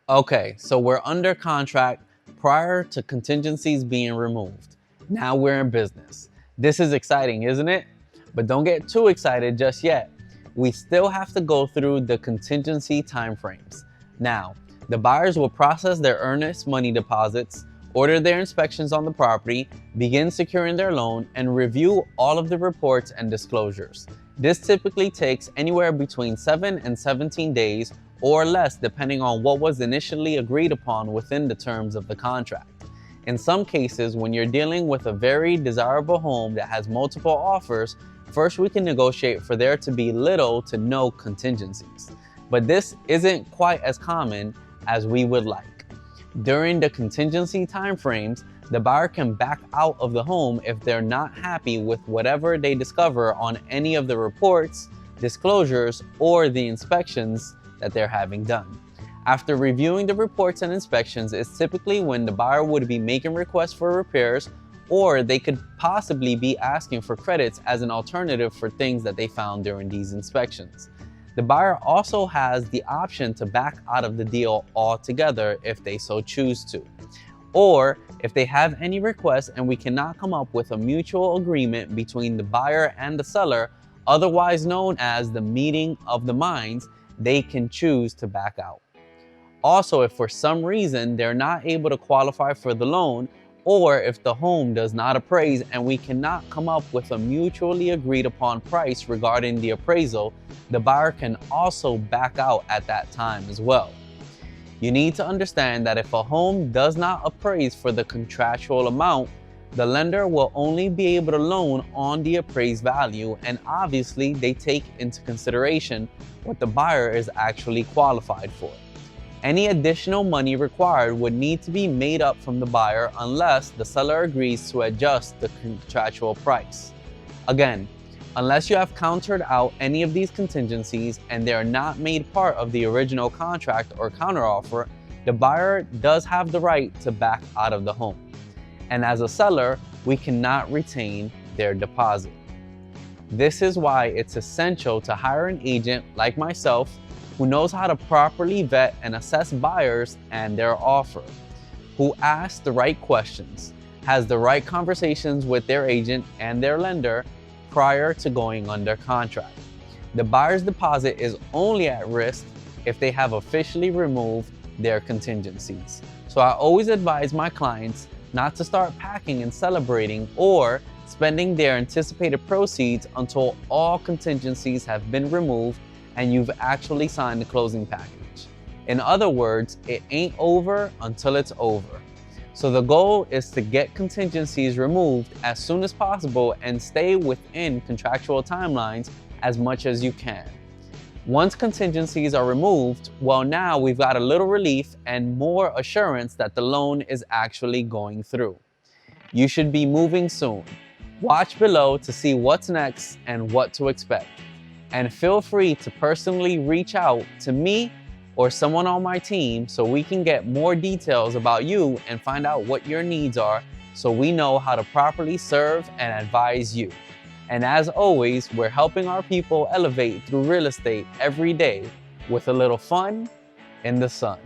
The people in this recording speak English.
Okay, so we're under contract prior to contingencies being removed. Now we're in business. This is exciting, isn't it? But don't get too excited just yet. We still have to go through the contingency timeframes. Now, the buyers will process their earnest money deposits, order their inspections on the property, begin securing their loan, and review all of the reports and disclosures. This typically takes anywhere between 7 and 17 days or less depending on what was initially agreed upon within the terms of the contract. In some cases, when you're dealing with a very desirable home that has multiple offers, first we can negotiate for there to be little to no contingencies. But this isn't quite as common as we would like. During the contingency timeframes, the buyer can back out of the home if they're not happy with whatever they discover on any of the reports, disclosures, or the inspections that they're having done. After reviewing the reports and inspections is typically when the buyer would be making requests for repairs, or they could possibly be asking for credits as an alternative for things that they found during these inspections. The buyer also has the option to back out of the deal altogether if they so choose to. Or if they have any requests and we cannot come up with a mutual agreement between the buyer and the seller, otherwise known as the meeting of the minds, they can choose to back out. Also, if for some reason they're not able to qualify for the loan, or if the home does not appraise and we cannot come up with a mutually agreed upon price regarding the appraisal, the buyer can also back out at that time as well. You need to understand that if a home does not appraise for the contractual amount, the lender will only be able to loan on the appraised value, and obviously they take into consideration what the buyer is actually qualified for. Any additional money required would need to be made up from the buyer unless the seller agrees to adjust the contractual price. Again, unless you have countered out any of these contingencies and they are not made part of the original contract or counteroffer, the buyer does have the right to back out of the home. And as a seller, we cannot retain their deposit. This is why it's essential to hire an agent like myself who knows how to properly vet and assess buyers and their offer, who asks the right questions, has the right conversations with their agent and their lender prior to going under contract. The buyer's deposit is only at risk if they have officially removed their contingencies. So I always advise my clients not to start packing and celebrating or spending their anticipated proceeds until all contingencies have been removed and you've actually signed the closing package. In other words, it ain't over until it's over. So the goal is to get contingencies removed as soon as possible and stay within contractual timelines as much as you can. Once contingencies are removed, well, now we've got a little relief and more assurance that the loan is actually going through. You should be moving soon. Watch below to see what's next and what to expect. And feel free to personally reach out to me or someone on my team so we can get more details about you and find out what your needs are so we know how to properly serve and advise you. And as always, we're helping our people elevate through real estate every day with a little fun in the sun.